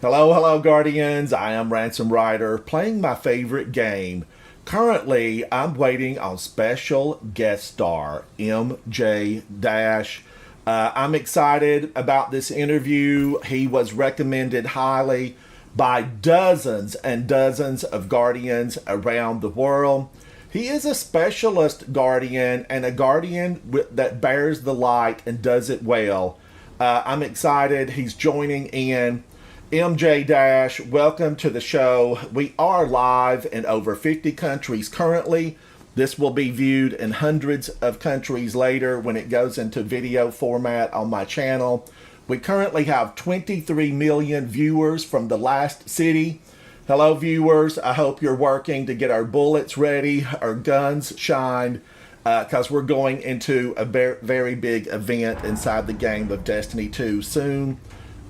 Hello, hello, Guardians. I am Ransom Rider playing my favorite game. Currently, I'm waiting on special guest star MJ Dash. I'm excited about this interview. He was recommended highly by dozens and dozens of Guardians around the world. He is a specialist Guardian and a Guardian that bears the light and does it well. I'm excited. He's joining in. MJ Dash, welcome to the show. We are live in over 50 countries currently. This will be viewed in hundreds of countries later when it goes into video format on my channel. We currently have 23 million viewers from the last city. Hello, viewers. I hope you're working to get our bullets ready, our guns shined, because we're going into a very big event inside the game of Destiny 2 soon.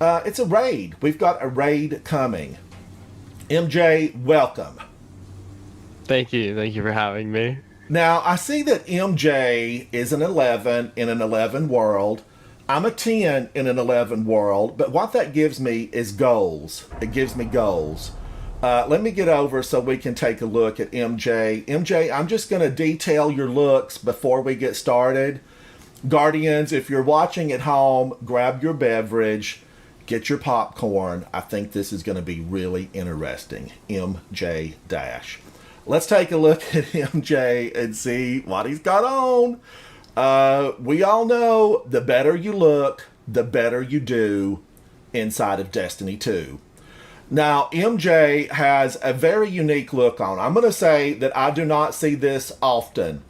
It's a raid. We've got a raid coming. MJ, welcome. Thank you. Thank you for having me. Now, I see that MJ is an 11 in an 11 world. I'm a 10 in an 11 world, but what that gives me is goals. It gives me goals. Let me get over so we can take a look at MJ. MJ, I'm just going to detail your looks before we get started. Guardians, if you're watching at home, grab your beverage. Get your popcorn. I think this is going to be really interesting. MJ Dash. Let's take a look at MJ and see what he's got on. We all know the better you look, the better you do inside of Destiny 2. Now, MJ has a very unique look on. I'm going to say that I do not see this often.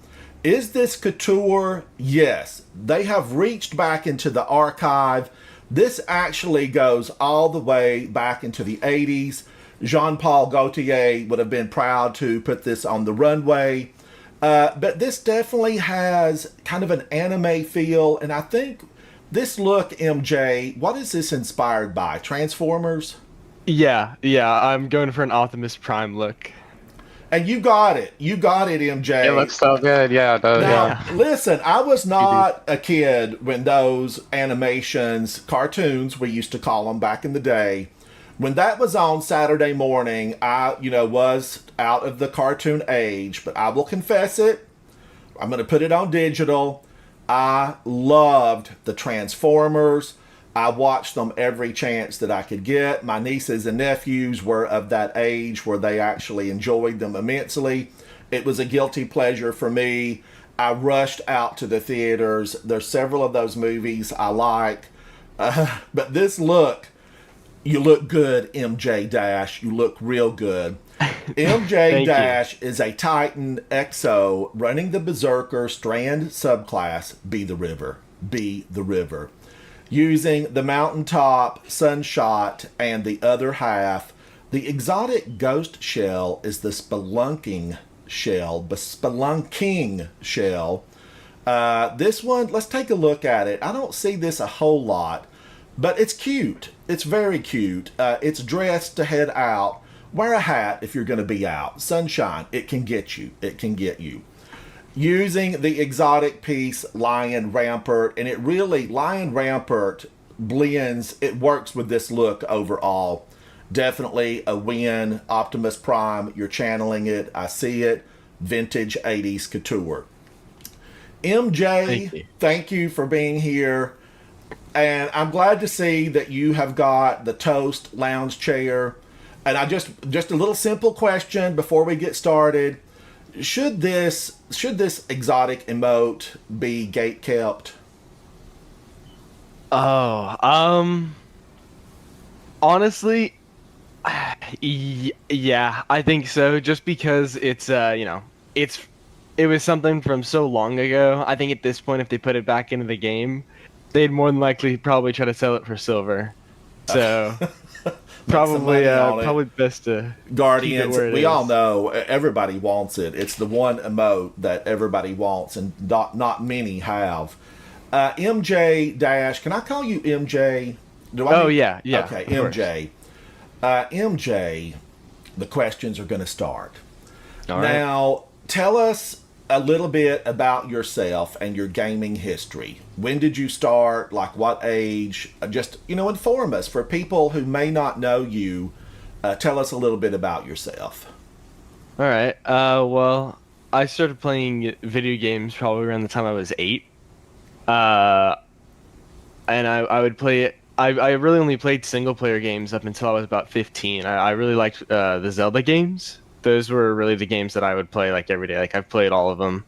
Is this couture? Yes. They have reached back into the archive. This actually goes all the way back into the 80s. Jean-Paul Gaultier would have been proud to put this on the runway. But this definitely has kind of an anime feel. And I think this look, MJ, what is this inspired by? Transformers? Yeah, I'm going for an Optimus Prime look. And you got it. You got it, MJ. It looks so good. Yeah, it does. Now, Yeah. listen, I was not a kid when those animations, cartoons, we used to call them back in the day, when that was on Saturday morning, I, was out of the cartoon age, but I will confess it. I'm going to put it on digital. I loved the Transformers. I watched them every chance that I could get. My nieces and nephews were of that age where they actually enjoyed them immensely. It was a guilty pleasure for me. I rushed out to the theaters. There's several of those movies I like. But this look, you look good, MJ Dash. You look real good. MJ Dash is a Titan XO running the Berserker Strand subclass, Be the River. Be the River. Using the Mountaintop Sunshot and the other half. The exotic ghost shell is the spelunking shell. This one, let's take a look at it. I don't see this a whole lot, but it's cute. It's very cute. It's dressed to head out. Wear a hat if you're going to be out. Sunshine, it can get you. It can get you. Using the exotic piece Lion Rampart, and it really, Lion Rampart blends, it works with this look overall. Definitely a win. Optimus Prime, you're channeling it. I see it. Vintage 80s couture. MJ, thank you for being here. And I'm glad to see that you have got the Toast lounge chair. And I just a little simple question before we get started. Should this exotic emote be gate kept? Honestly, yeah, I think so. Just because it was something from so long ago. I think at this point, if they put it back into the game, they'd more than likely probably try to sell it for silver. So probably best to Guardians. keep it where it we is. all know everybody wants it. It's the one emote that everybody wants, and not many have. MJ Dash, can I call you MJ? Yeah. Okay, MJ. MJ, the questions are going to start. All right. Now, tell us a little bit about yourself and your gaming history. When did you start? Like what age? Just, inform us. For people who may not know you, tell us a little bit about yourself. All right. Well, I started playing video games probably around the time I was 8. Uh, and I would play it. I really only played single player games up until I was about 15. I really liked the Zelda games. Those were really the games that I would play like every day. Like I've played all of them.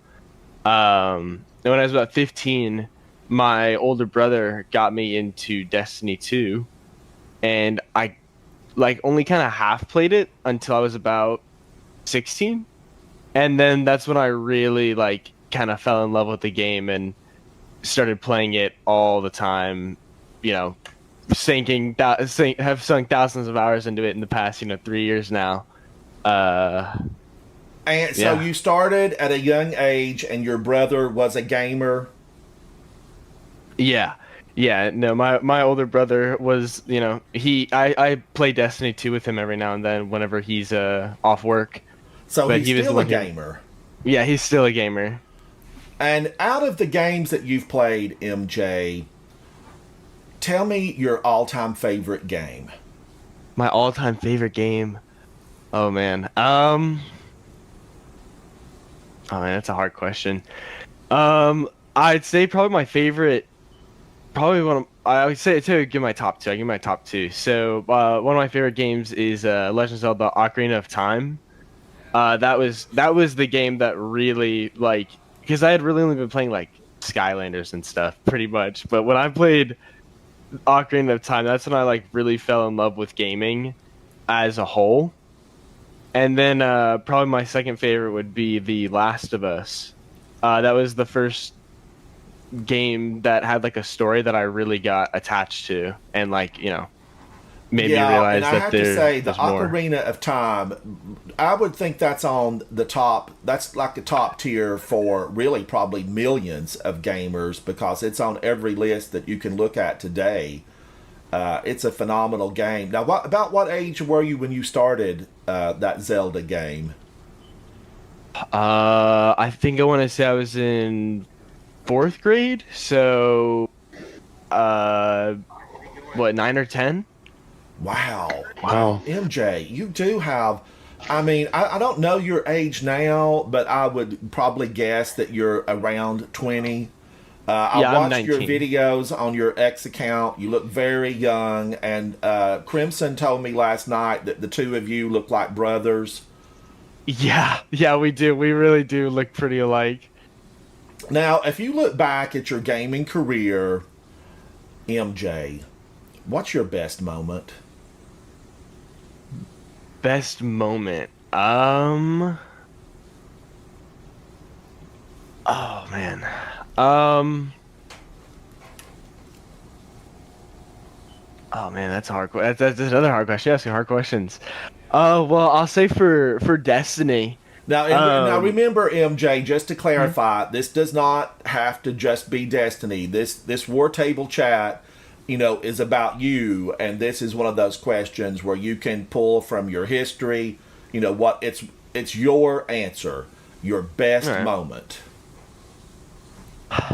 And when I was about 15, my older brother got me into Destiny 2, and I like only kind of half played it until I was about 16. And then that's when I really like kind of fell in love with the game and started playing it all the time, you know, have sunk thousands of hours into it in the past, 3 years now. Uh, And so yeah. you started at a young age, and your brother was a gamer. Yeah. Yeah, no, my older brother was, I play Destiny 2 with him every now and then whenever he's off work. So But he's he was the still a one who, gamer. yeah, he's still a gamer. And out of the games that you've played, MJ, tell me your all-time favorite game. My all-time favorite game. Oh man. Oh man, that's a hard question. I'd say probably my favorite. Probably one of, I would say to give my top two. I give my top two. So one of my favorite games is Legend of Zelda: Ocarina of Time. That was the game that really like because I had really only been playing like Skylanders and stuff pretty much. But when I played Ocarina of Time, that's when I like really fell in love with gaming as a whole. And then probably my second favorite would be The Last of Us. That was the first game that had like a story that I really got attached to, and like made me Yeah, and realize I that have to say, the there's more. Ocarina of Time, I would think that's on the top. That's like the top tier for really probably millions of gamers because it's on every list that you can look at today. It's a phenomenal game. Now, about what age were you when you started that Zelda game? I think I want to say I was in fourth grade, so uh, what 9 or 10? Wow. Wow. MJ, you do have. I mean, I don't know your age now, but I would probably guess that you're around 20. I Yeah, I'm watched your 19. videos on your X account. You look very young. And Crimson told me last night that the two of you look like brothers. Yeah, yeah, we do. We really do look pretty alike. Now, if you look back at your gaming career, MJ, what's your best moment? Best moment. Oh man. Um. Oh man, that's a hard. That's another hard question. You're asking hard questions. Well, I'll say for Destiny. Now Um. remember, MJ, just to Mhm. clarify, this does not have to just be Destiny. This War Table Chat, is about you, and this is one of those questions where you can pull from your history. What it's your answer, your All best right. moment.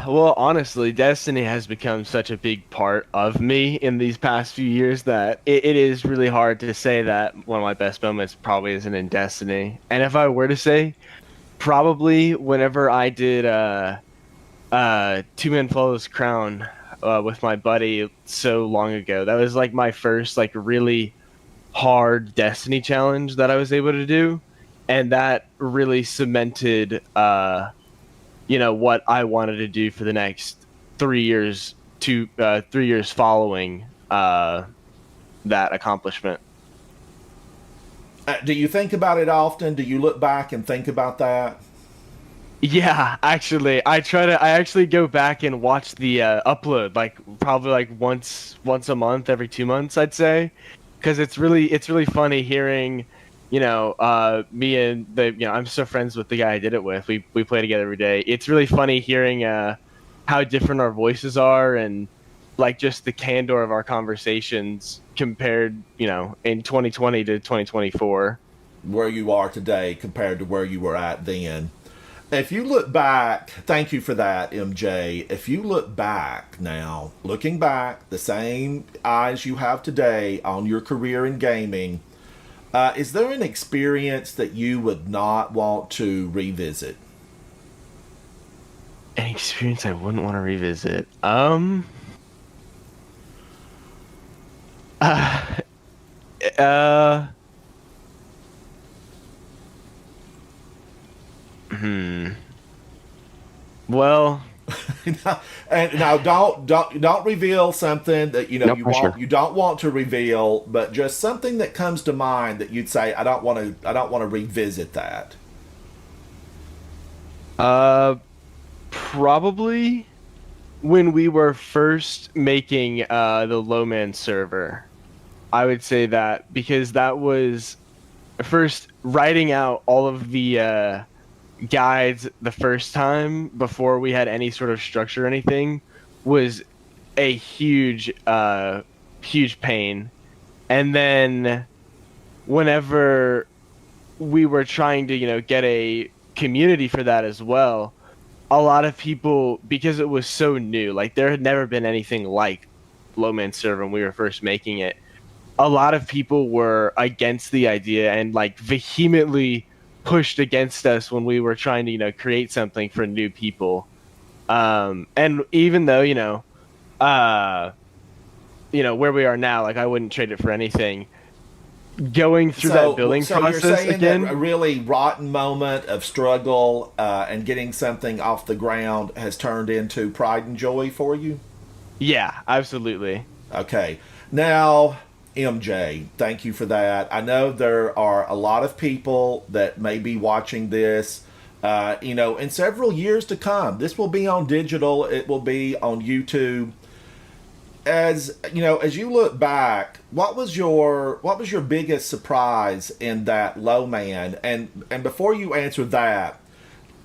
Well, honestly, Destiny has become such a big part of me in these past few years that it is really hard to say that one of my best moments probably isn't in Destiny. And if I were to say, probably whenever I did Two Men Follows Crown with my buddy so long ago. That was like my first like really hard Destiny challenge that I was able to do, and that really cemented what I wanted to do for the next 3 years, 3 years following that accomplishment. Do you think about it often? Do you look back and think about that? Yeah, actually, I actually go back and watch the upload like probably like once a month, every 2 months, I'd say, because it's really funny hearing, me and I'm so friends with the guy I did it with. We play together every day. It's really funny hearing how different our voices are and like just the candor of our conversations compared, in 2020 to 2024. Where you are today compared to where you were at then. If you look back, thank you for that, MJ. If you look back now, looking back, the same eyes you have today on your career in gaming, is there an experience that you would not want to revisit? An experience I wouldn't want to revisit. Uh, uh, hmm. Well, And now don't reveal something that No you pressure. don't want to reveal, but just something that comes to mind that you'd say I don't want to revisit that. uh, probably when we were first making the Lowman server. I would say that because that was first writing out all of the guides the first time before we had any sort of structure or anything was a huge pain. And then whenever we were trying to, get a community for that as well, a lot of people, because it was so new, like there had never been anything like Lowman server when we were first making it. A lot of people were against the idea and like vehemently pushed against us when we were trying to create something for new people. And even though uh where we are now, like I wouldn't trade it for anything. Going through that building So you're process saying that a again. really rotten moment of struggle and getting something off the ground has turned into pride and joy for you? Yeah, absolutely. Okay. Now, MJ, thank you for that. I know there are a lot of people that may be watching this, in several years to come. This will be on digital, it will be on YouTube. As you look back, what was your biggest surprise in that low man? And before you answer that,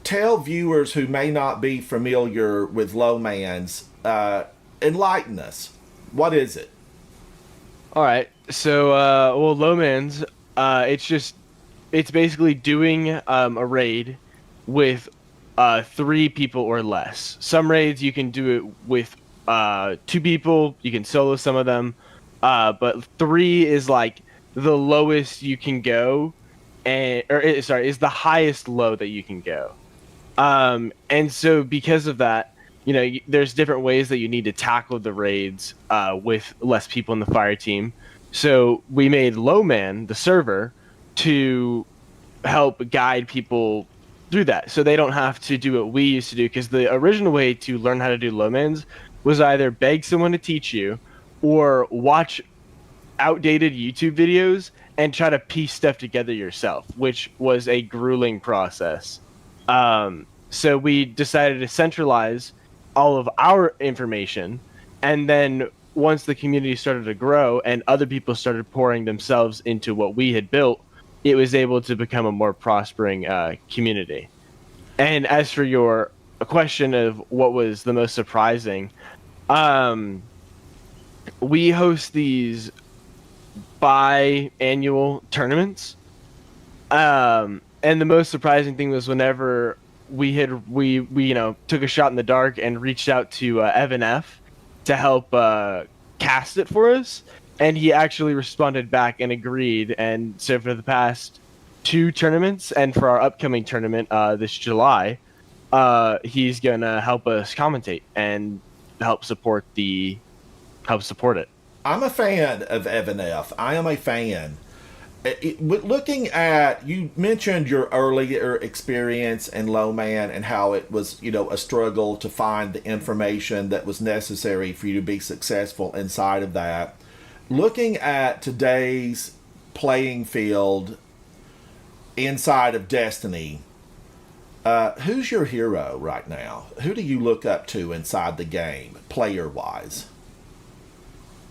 tell viewers who may not be familiar with low man's, enlighten us. What is it? All right. So, well, Lowman's, it's basically doing a raid with three people or less. Some raids you can do it with two people. You can solo some of them, but three is like the lowest you can go, sorry, is the highest low that you can go. And so because of that, there's different ways that you need to tackle the raids with less people in the fire team. So we made Lowman, the server, to help guide people through that. So they don't have to do what we used to do. Because the original way to learn how to do Lowmans was either beg someone to teach you or watch outdated YouTube videos and try to piece stuff together yourself, which was a grueling process. So we decided to centralize all of our information, and then once the community started to grow and other people started pouring themselves into what we had built, it was able to become a more prospering community. And as for your question of what was the most surprising, um, we host these biannual tournaments. And the most surprising thing was whenever we took a shot in the dark and reached out to Evan F to help cast it for us, and he actually responded back and agreed. And so for the past two tournaments and for our upcoming tournament this July, he's gonna help us commentate and help support it. I'm a fan of Evan F. I am a fan. Looking at, you mentioned your earlier experience in Lowman and how it was, a struggle to find the information that was necessary for you to be successful inside of that. Looking at today's playing field inside of Destiny, who's your hero right now? Who do you look up to inside the game, player wise?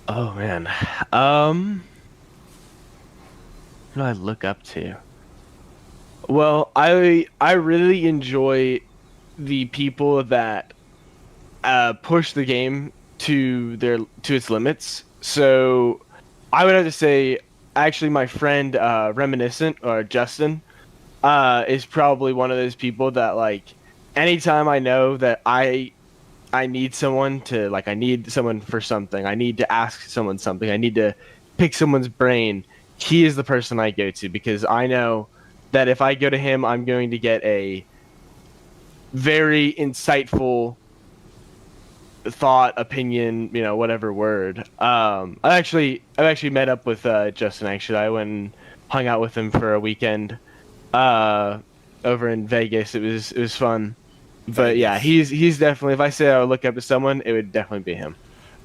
Oh man, um, who do I look up to? Well, I really enjoy the people that push the game to its limits. So I would have to say, actually, my friend Reminiscent or Justin, is probably one of those people that like anytime I know that I need someone to like I need someone for something. I need to ask someone something. I need to pick someone's brain. He is the person I go to because I know that if I go to him, I'm going to get a very insightful thought, opinion, whatever word. I've actually met up with Justin. Actually, I went and hung out with him for a weekend uh, over in Vegas. It was fun. But yeah, Vegas. he's definitely. If I say I would look up to someone, it would definitely be him.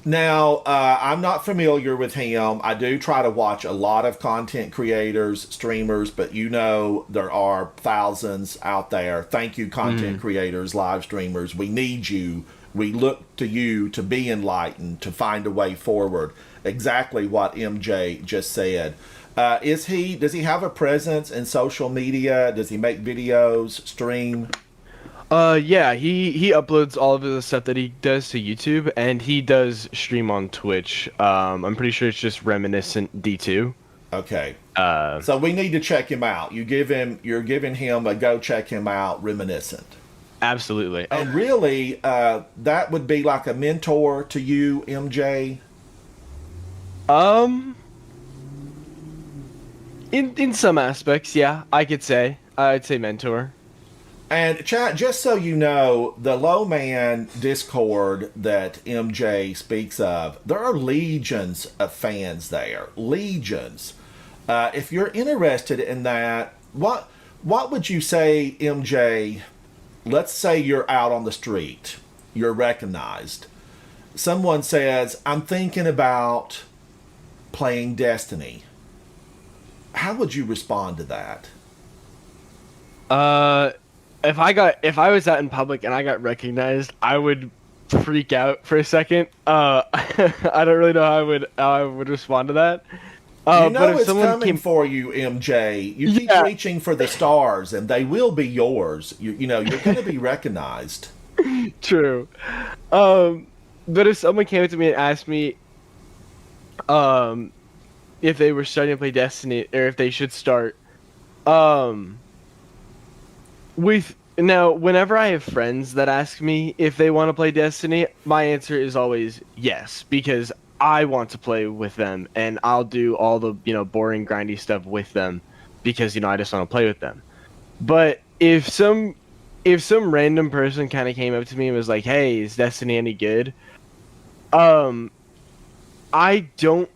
Now, I'm not familiar with him. I do try to watch a lot of content creators, streamers, but there are thousands out there. Thank you, content creators, live streamers. We need you. We look to you to be enlightened, to find a way forward. Exactly what MJ just said. Does he have a presence in social media? Does he make videos, stream? Yeah, he uploads all of the stuff that he does to YouTube, and he does stream on Twitch. I'm pretty sure it's just Reminiscent D2. Okay. Uh, So we need to check him out. You're giving him a go check him out, Reminiscent. Absolutely. And really, that would be like a mentor to you, MJ. Um, in some aspects, yeah, I'd say mentor. And chat, just so you know, the Lowman Discord that MJ speaks of, there are legions of fans there. Legions. If you're interested in that, what would you say, MJ? Let's say you're out on the street, you're recognized. Someone says, "I'm thinking about playing Destiny." How would you respond to that? Uh, if I was out in public and I got recognized, I would freak out for a second. I don't really know how I would respond to that. You But know if it's someone coming came, for you, MJ. You keep yeah, reaching for the stars, and they will be yours. You're going to be recognized. true. Um, but if someone came up to me and asked me, um, if they were starting to play Destiny or if they should start, um, with now whenever I have friends that ask me if they want to play Destiny, my answer is always yes because I want to play with them and I'll do all the boring grindy stuff with them because I just want to play with them. But if some random person kind of came up to me and was like, "Hey, is Destiny any good?" Um, I don't.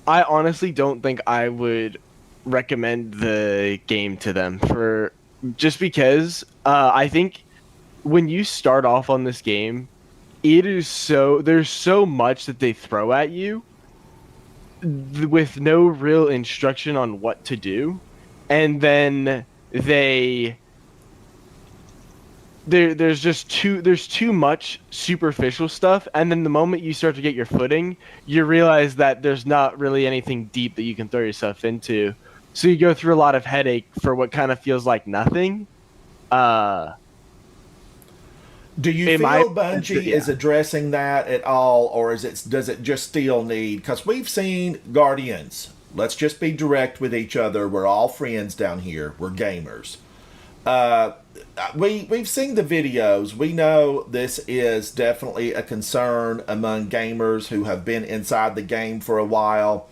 I honestly don't think I would recommend the game to them for just because I think when you start off on this game, there's so much that they throw at you with no real instruction on what to do, and then they there's too much superficial stuff, and then the moment you start to get your footing, you realize that there's not really anything deep that you can throw yourself into, so you go through a lot of headache for what kind of feels like nothing. uh Do you in my feel Bungie yeah. is addressing that at all, or does it just still need? Because we've seen Guardians. Let's just be direct with each other. We're all friends down here. We're gamers. Uh, we've seen the videos. We know this is definitely a concern among gamers who have been inside the game for a while.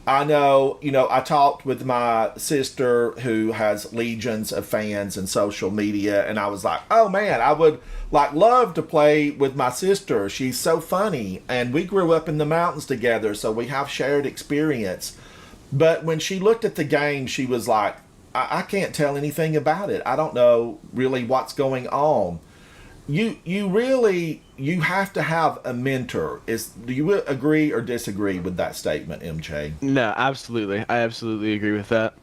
I know, I talked with my sister who has legions of fans and social media, and I was like, oh man, I would like love to play with my sister. She's so funny, and we grew up in the mountains together, so we have shared experience. But when she looked at the game, she was like, I can't tell anything about it. I don't know really what's going on. You have to have a mentor. Do you agree or disagree with that statement, MJ? No, absolutely, I absolutely agree with that.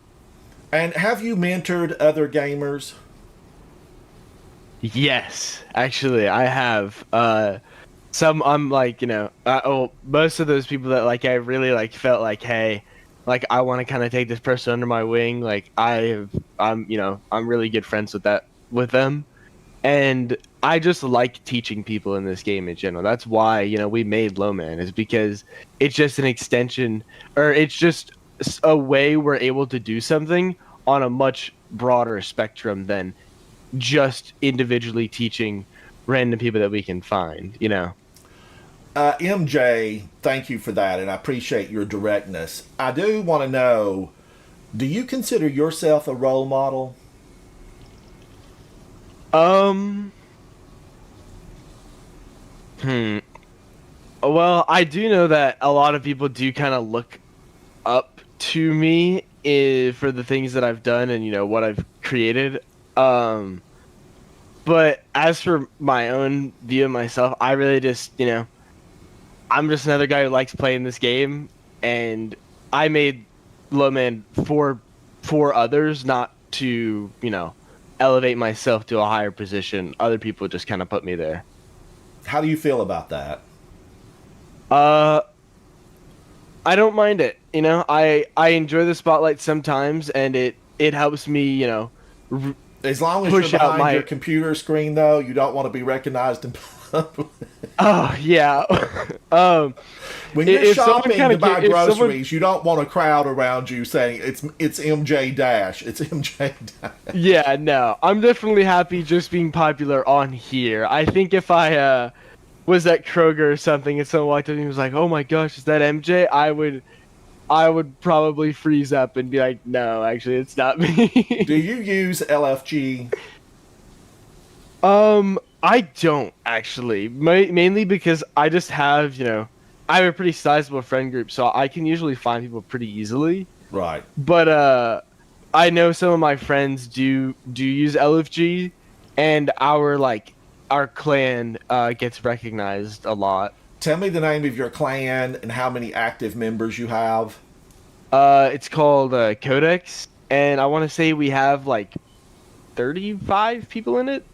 And have you mentored other gamers? Yes, actually, I have. Some I'm like, most of those people that like I really like felt like, hey, like I want to kind of take this person under my wing. Like I'm really good friends with them, and I just like teaching people in this game in general. That's why we made Lowman is because it's just an extension, or it's just a way we're able to do something on a much broader spectrum than just individually teaching random people that we can find, you know. MJ, thank you for that, and I appreciate your directness. I do want to know, do you consider yourself a role model? Um, hmm. Well, I do know that a lot of people do kind of look up to me for the things that I've done and what I've created. Um, but as for my own view of myself, I really just I'm just another guy who likes playing this game, and I made Lowman for others, not to elevate myself to a higher position. Other people just kind of put me there. How do you feel about that? Uh, I don't mind it. I enjoy the spotlight sometimes, and it helps me r- As long as push you're out behind my. your computer screen, though, you don't want to be recognized in public. Oh yeah. um, When you're if someone shopping kind to of buy if groceries, someone you don't want a crowd around you saying it's MJ Dash. It's MJ Dash. Yeah, no, I'm definitely happy just being popular on here. I think if I was at Kroger or something and someone walked up and was like, "Oh my gosh, is that MJ?" I would probably freeze up and be like, "No, actually, it's not Do me." you use LFG? I don't actually, mainly because I just have, I have a pretty sizable friend group, so I can usually find people pretty easily. Right. But I know some of my friends do use LFG, and our clan gets recognized a lot. Tell me the name of your clan and how many active members you have. It's called Codex, and I want to say we have like 35 people in it.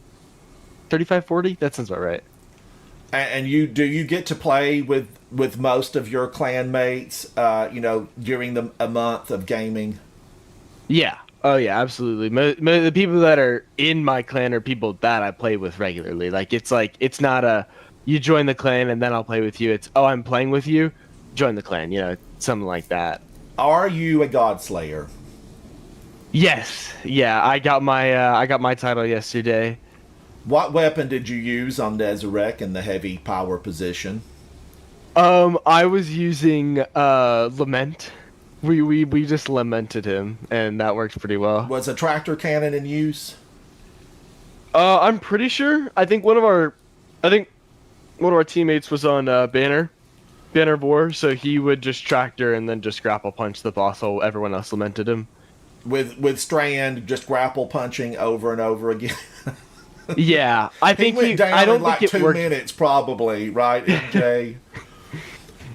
35, 40? That sounds about right. And you get to play with most of your clanmates, during a month of gaming? Yeah. Oh yeah, absolutely. The people that are in my clan are people that I play with regularly. Like it's not a you join the clan and then I'll play with you. It's oh I'm playing with you, join the clan. Something like that. Are you a god slayer? Yes. Yeah. I got my title yesterday. What weapon did you use on Desirek in the heavy power position? I was using lament. We just lamented him and that worked pretty well. Was a tractor cannon in use? I'm pretty sure. I think one of our teammates was on Banner Vor, so he would just tractor and then just grapple punch the boss while everyone else lamented him. With Strand just grapple punching over and over again. Yeah, I He think went down I don't in like think it 2 worked. minutes, probably, right, MJ?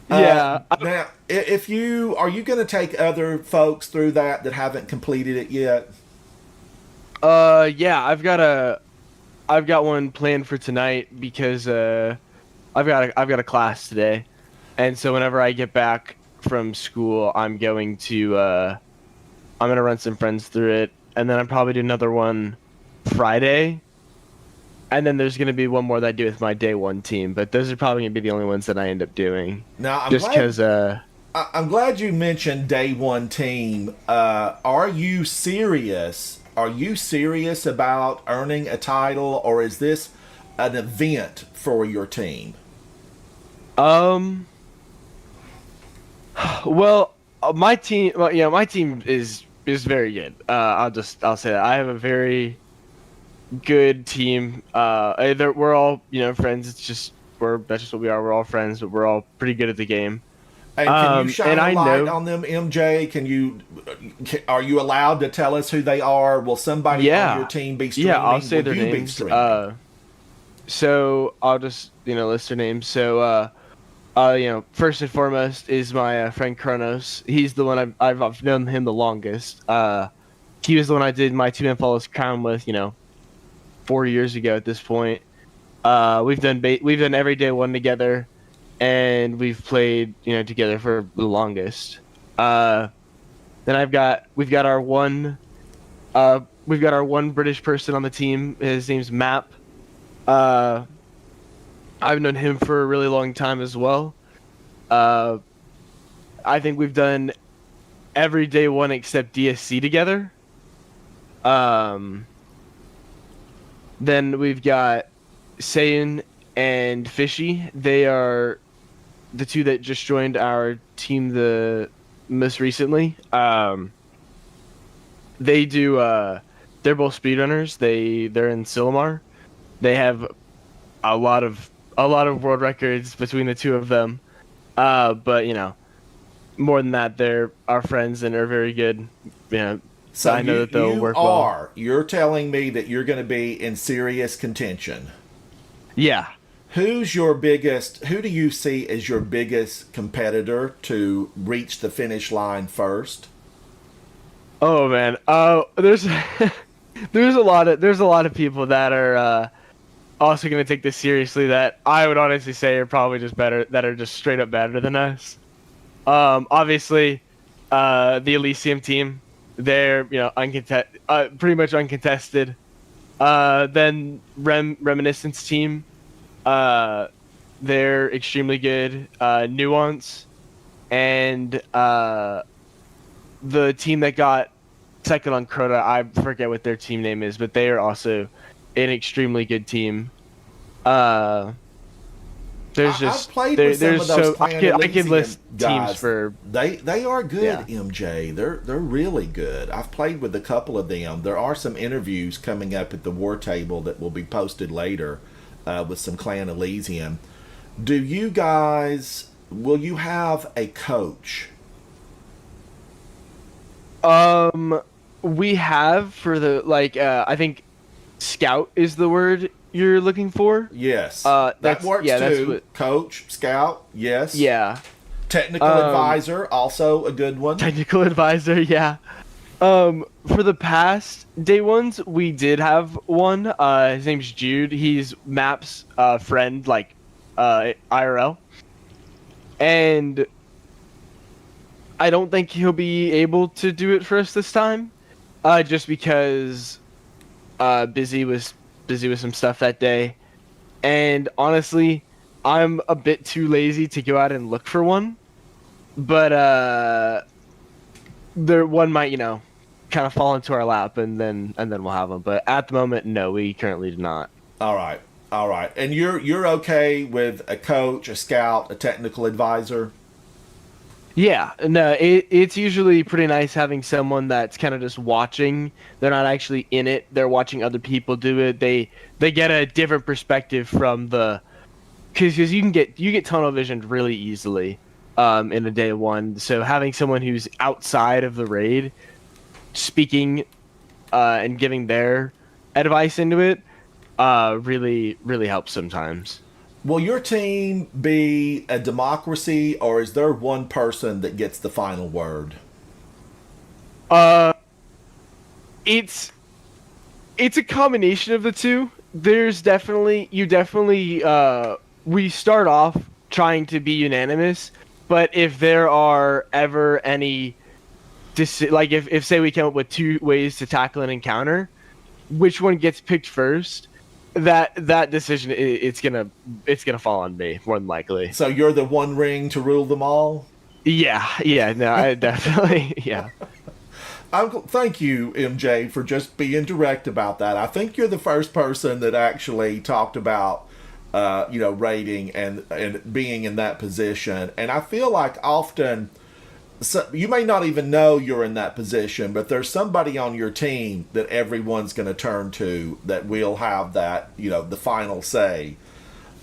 Yeah. Now, if are you going to take other folks through that haven't completed it yet? Yeah, I've got one planned for tonight because I've got a class today, and so whenever I get back from school, I'm gonna run some friends through it, and then I'm probably do another one Friday. And then there's going to be one more that I do with my day one team, but those are probably going to be the only ones that I end up doing. Now, Just because, I'm glad you mentioned day one team. Are you serious? Are you serious about earning a title, or is this an event for your team? um, well, my team is very good. I'll say that I have a very good team. We're all friends. That's just what we are. We're all friends, but we're all pretty good at the game. And can you shine And a I light know, on them, MJ? Are you allowed to tell us who they are? Will somebody on your team be streaming? yeah, I'll say Will their you be names. streaming? So I'll just list their names. So first and foremost is my friend Kronos. He's the one I've known him the longest. He was the one I did my 2-man follows crown with. 4 years ago at this point. We've done every day one together, and we've played together for the longest. Then we've got our one British person on the team. His name's Map. I've known him for a really long time as well. I think we've done every day one except DSC together. Um, then we've got Sayin and Fishy. They are the two that just joined our team the most recently. They do. They're both speedrunners. They're in Silmar. They have a lot of world records between the two of them. But more than that, they're our friends and are very good. You know, So I know that they'll you work well. are. You're telling me that you're going to be in serious contention. Yeah. Who's your biggest? Who do you see as your biggest competitor to reach the finish line first? Oh man. There's there's a lot of people that are also going to take this seriously that I would honestly say are probably just better, that are just straight up better than us. Obviously, the Elysium team, they're pretty much uncontested. Then Reminiscence team, they're extremely good. Nuance and the team that got second on Crota, I forget what their team name is, but they are also an extremely good team. Uh, there's just I've played with some of those Clan I could Elysium list guys. teams for They are good, Yeah. MJ. They're really good. I've played with a couple of them. There are some interviews coming up at the War Table that will be posted later with some Clan Elysium. Do you guys? Will you have a coach? we have for the I think scout is the word you're looking for. Yes, that That's works yeah, that's too. what Coach, scout, yes. yeah. Technical advisor, also a good one. Technical advisor, yeah. For the past day ones, we did have one. His name's Jude. He's Map's friend, IRL. And I don't think he'll be able to do it for us this time, just because busy with some stuff that day. And honestly, I'm a bit too lazy to go out and look for one. But there one might, kind of fall into our lap, and then we'll have them. But at the moment, no, we currently do not. All right, all right. And you're okay with a coach, a scout, a technical advisor? Yeah, no, it's usually pretty nice having someone that's kind of just watching. They're not actually in it. They're watching other people do it. They get a different perspective from the, because you get tunnel visioned really easily in a day one. So having someone who's outside of the raid speaking and giving their advice into it really helps sometimes. Will your team be a democracy, or is there one person that gets the final word? It's a combination of the two. There's definitely we start off trying to be unanimous, but if there are ever any if say we come up with two ways to tackle an encounter, which one gets picked first, that decision it's gonna fall on me more than likely. So you're the one ring to rule them all? Yeah, no, I definitely, yeah. Thank you, MJ, for just being direct about that. I think you're the first person that actually talked about, rating and being in that position. And I feel like often, so you may not even know you're in that position, but there's somebody on your team that everyone's going to turn to that will have that, the final say.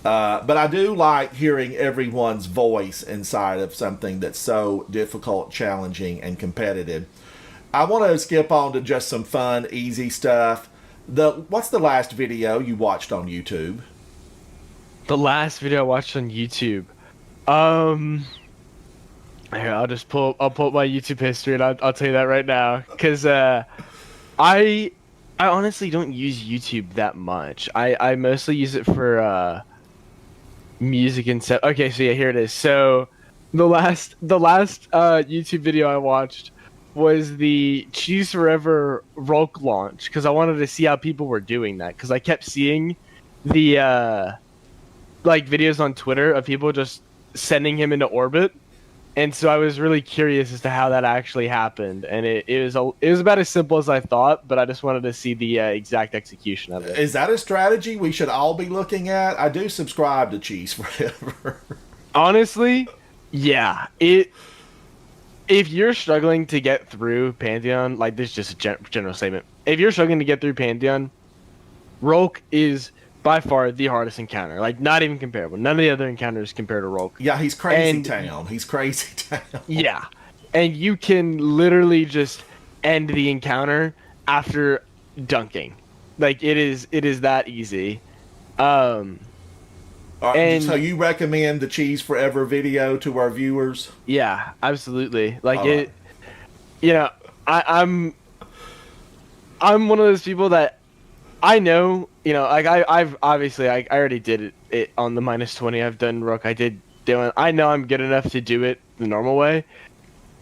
But I do like hearing everyone's voice inside of something that's so difficult, challenging, and competitive. I want to skip on to just some fun, easy stuff. What's the last video you watched on YouTube? The last video I watched on YouTube. Here, I'll pull up my YouTube history, and I'll tell you that right now, because I honestly don't use YouTube that much. I mostly use it for music and stuff. Okay, so yeah, here it is. So the last YouTube video I watched was the Cheese Forever Rolk launch, because I wanted to see how people were doing that, because I kept seeing the videos on Twitter of people just sending him into orbit. And so I was really curious as to how that actually happened, and it was about as simple as I thought, but I just wanted to see the exact execution of it. Is that a strategy we should all be looking at? I do subscribe to Cheese Forever. Honestly, yeah. If you're struggling to get through Pantheon, like this is just a general statement. If you're struggling to get through Pantheon, Rolk is by far the hardest encounter. Like not even comparable. None of the other encounters compare to Rolk. Yeah, he's crazy And- town. He's crazy town. Yeah. And you can literally just end the encounter after dunking. Like it is that easy. And- So you recommend the Cheese Forever video to our viewers? Yeah, absolutely. Like All it right. you know, I'm one of those people that I know, like I've obviously I already did it on the -20. I've done Rook. I know I'm good enough to do it the normal way.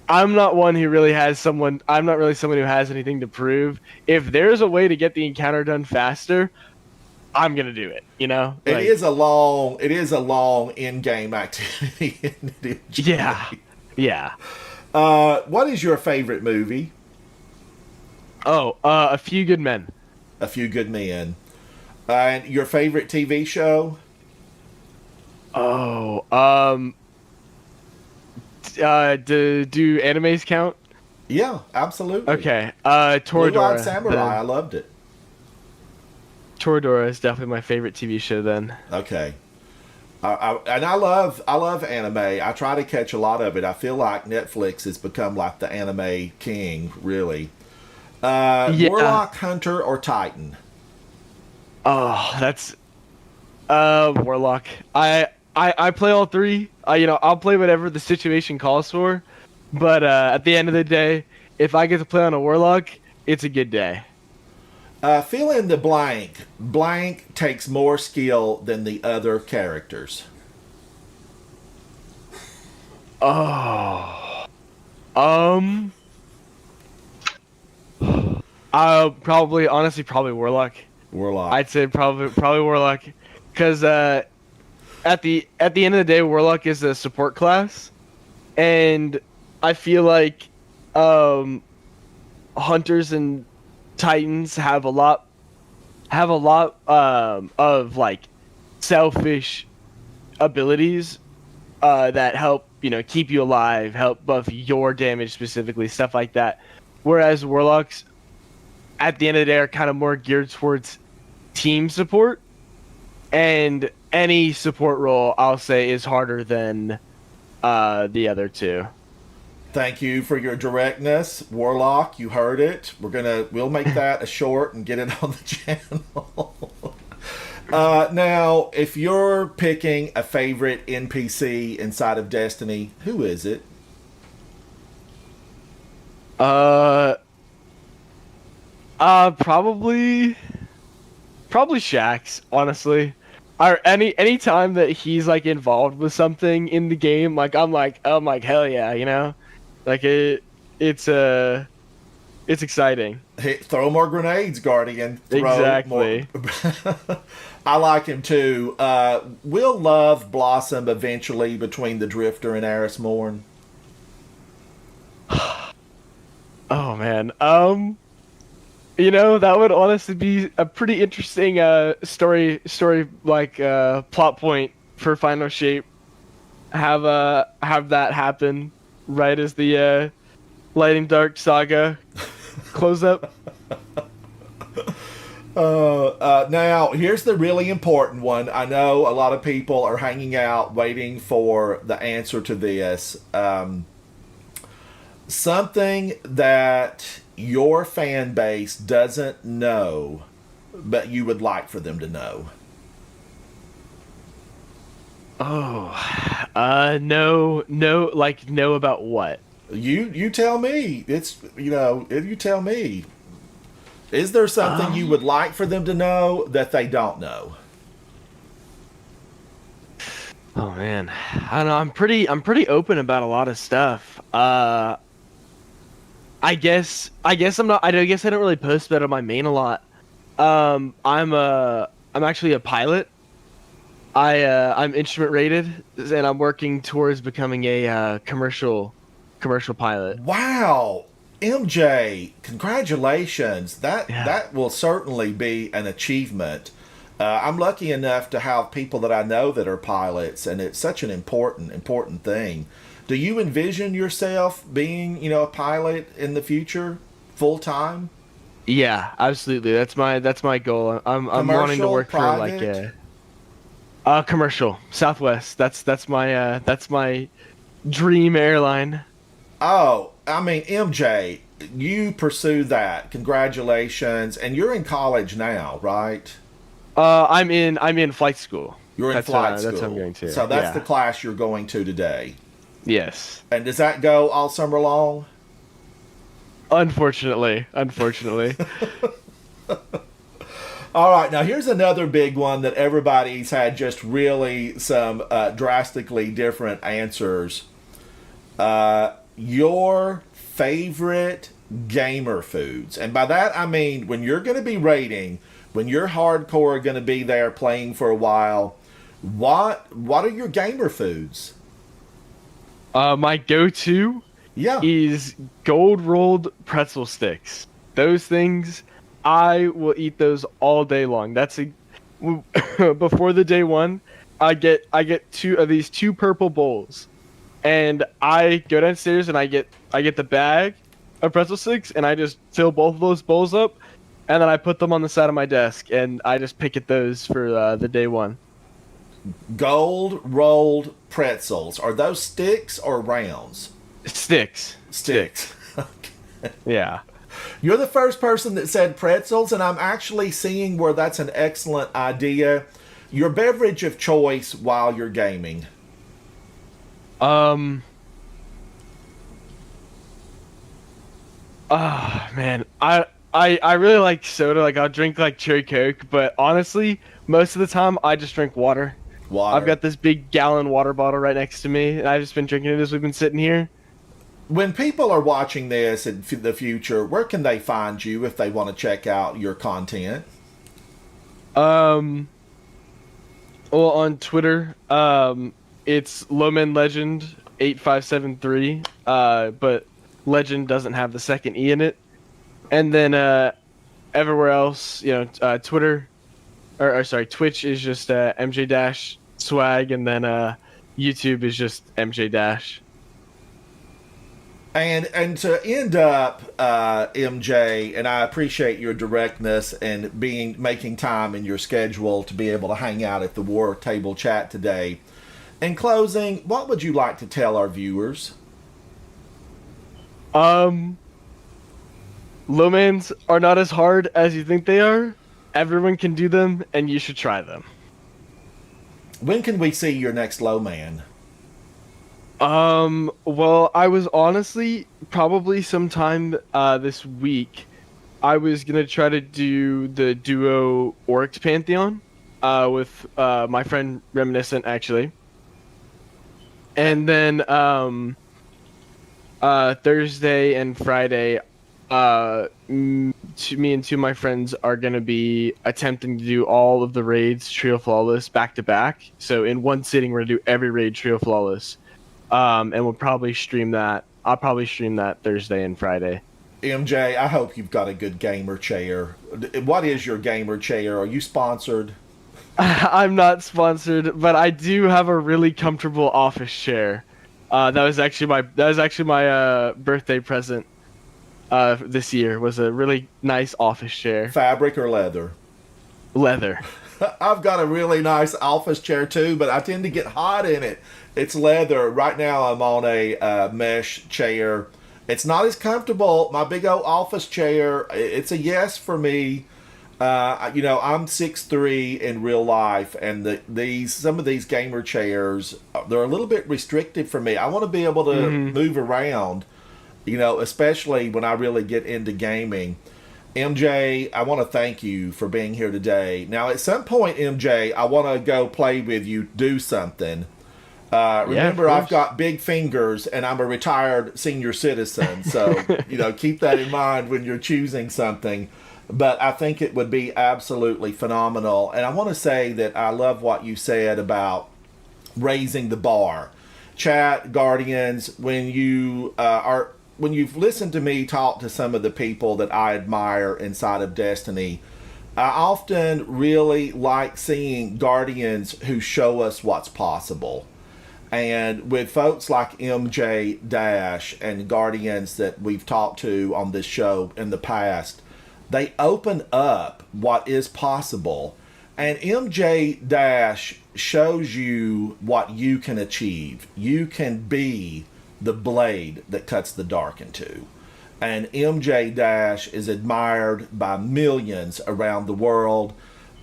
I'm not one who really I'm not really someone who has anything to prove. If there's a way to get the encounter done faster, I'm gonna do it. It is a long in-game activity. Yeah. Yeah. What is your favorite movie? Oh, A Few Good Men. A Few Good Men. And your favorite TV show? Oh, do animes count? Yeah, absolutely. Okay. Blue-Eyed Toradora. Samurai. I loved it. Toradora is definitely my favorite TV show then. Okay. I love anime. I try to catch a lot of it. I feel like Netflix has become like the anime king, really. Yeah. Warlock, Hunter, or Titan? Oh, that's Warlock. I play all three. I'll play whatever the situation calls for. But at the end of the day, if I get to play on a Warlock, it's a good day. Fill in the blank. Blank takes more skill than the other characters. Oh. Honestly, probably Warlock. Warlock. I'd say probably Warlock, because at the end of the day, Warlock is a support class, and I feel like Hunters and Titans have a lot of like selfish abilities that help keep you alive, help buff your damage specifically, stuff like that. Whereas Warlocks, at the end of the day, are kind of more geared towards team support, and any support role I'll say is harder than the other two. Thank you for your directness, Warlock. You heard it. We'll make that a short and get it on the channel. Now, if you're picking a favorite NPC inside of Destiny, who is it? Probably Shax, honestly. Or any time that he's like involved with something in the game, I'm like hell yeah, like it's exciting. Throw more grenades, Guardian. Exactly. I like him too. Will love blossom eventually between the Drifter and Eris Morn? Oh man, that would honestly be a pretty interesting story like plot point for Final Shape. Have that happen right as the Lighting Dark saga close up. Now, here's the really important one. I know a lot of people are hanging out waiting for the answer to this. Something that your fan base doesn't know, but you would like for them to know. Oh, no, like know about what? You tell me. You tell me. Is there something you would like for them to know that they don't know? Oh man, I don't know. I'm pretty open about a lot of stuff. I guess I'm not. I guess I don't really post that on my main a lot. I'm actually a pilot, I'm instrument rated, and I'm working towards becoming a commercial pilot. Wow, MJ, congratulations. Yeah. That will certainly be an achievement. I'm lucky enough to have people that I know that are pilots, and it's such an important thing. Do you envision yourself being, a pilot in the future, full time, Yeah, absolutely. That's my goal. I'm wanting to commercial, work for like private? a commercial Southwest. That's my dream airline. Oh, I mean, MJ, you pursue that. Congratulations, and you're in college now, right? I'm in flight school. You're in That's flight that's what I'm school. going to. So that's the Yeah. class you're going to today. Yes. And does that go all summer long? Unfortunately. All right, now here's another big one that everybody's had just really some drastically different answers. Your favorite gamer foods. And by that, I mean when you're going to be raiding, when you're hardcore going to be there playing for a while, what are your gamer foods? My go-to Yeah. is gold rolled pretzel sticks. Those things, I will eat those all day long. Before the day one, I get two of these two purple bowls, and I go downstairs and I get the bag of pretzel sticks and I just fill both of those bowls up, and then I put them on the side of my desk and I just pick at those for the day one. Gold rolled pretzels. Are those sticks or rounds? Sticks. Sticks. Yeah. You're the first person that said pretzels, and I'm actually seeing where that's an excellent idea. Your beverage of choice while you're gaming. Um. Man, I really like soda. Like I'll drink like cherry coke, but honestly, most of the time I just drink water. I've Water. got this big gallon water bottle right next to me, and I've just been drinking it as we've been sitting here. When people are watching this in the future, where can they find you if they want to check out your content? Um, well, on Twitter, it's Lowman Legend 8573. But Legend doesn't have the second E in it. And then everywhere else, Twitter or sorry, Twitch is just MJ Dash Swag, and then YouTube is just MJ Dash. And to end up, MJ, and I appreciate your directness and making time in your schedule to be able to hang out at the War Table Chat today. In closing, what would you like to tell our viewers? Um, Lowmans are not as hard as you think they are. Everyone can do them, and you should try them. When can we see your next low man? Well, I was honestly probably sometime this week. I was gonna try to do the duo Oryx Pantheon, with my friend Reminiscent actually, and then Thursday and Friday, me and two of my friends are gonna be attempting to do all of the raids Trio Flawless back to back. So in one sitting, we're gonna do every raid Trio Flawless. And we'll probably stream that. I'll probably stream that Thursday and Friday. MJ, I hope you've got a good gamer chair. What is your gamer chair? Are you sponsored? I'm not sponsored, but I do have a really comfortable office chair. That was actually my birthday present. This year was a really nice office chair, Fabric or leather? leather. I've got a really nice office chair too, but I tend to get hot in it. It's leather. Right now I'm on a mesh chair. It's not as comfortable. My big old office chair, it's a yes for me. I'm 6'3" in real life, and some of these gamer chairs, they're a little bit restrictive for me. I want to be able to move around, especially when I really get into gaming. MJ, I want to thank you for being here today. Now, at some point, MJ, I want to go play with you, do something. Remember, I've got big fingers, and I'm a retired senior citizen, so keep that in mind when you're choosing something. but I think it would be absolutely phenomenal. And I want to say that I love what you said about raising the bar. Chat Guardians, when you've listened to me talk to some of the people that I admire inside of Destiny, I often really like seeing Guardians who show us what's possible. And with folks like MJ Dash and Guardians that we've talked to on this show in the past, they open up what is possible. And MJ Dash shows you what you can achieve. You can be the blade that cuts the dark in two. And MJ Dash is admired by millions around the world.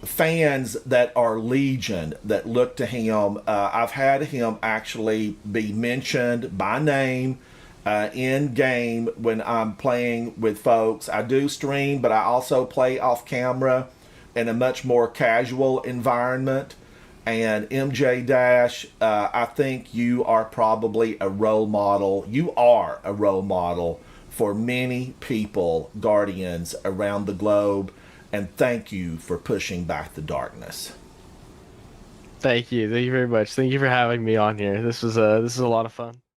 Fans that are legion that look to him. I've had him actually be mentioned by name in game when I'm playing with folks. I do stream, but I also play off camera in a much more casual environment. And MJ Dash, I think you are probably a role model. You are a role model for many people, Guardians, around the globe. And thank you for pushing back the darkness. Thank you very much. Thank you for having me on here. This was a lot of fun.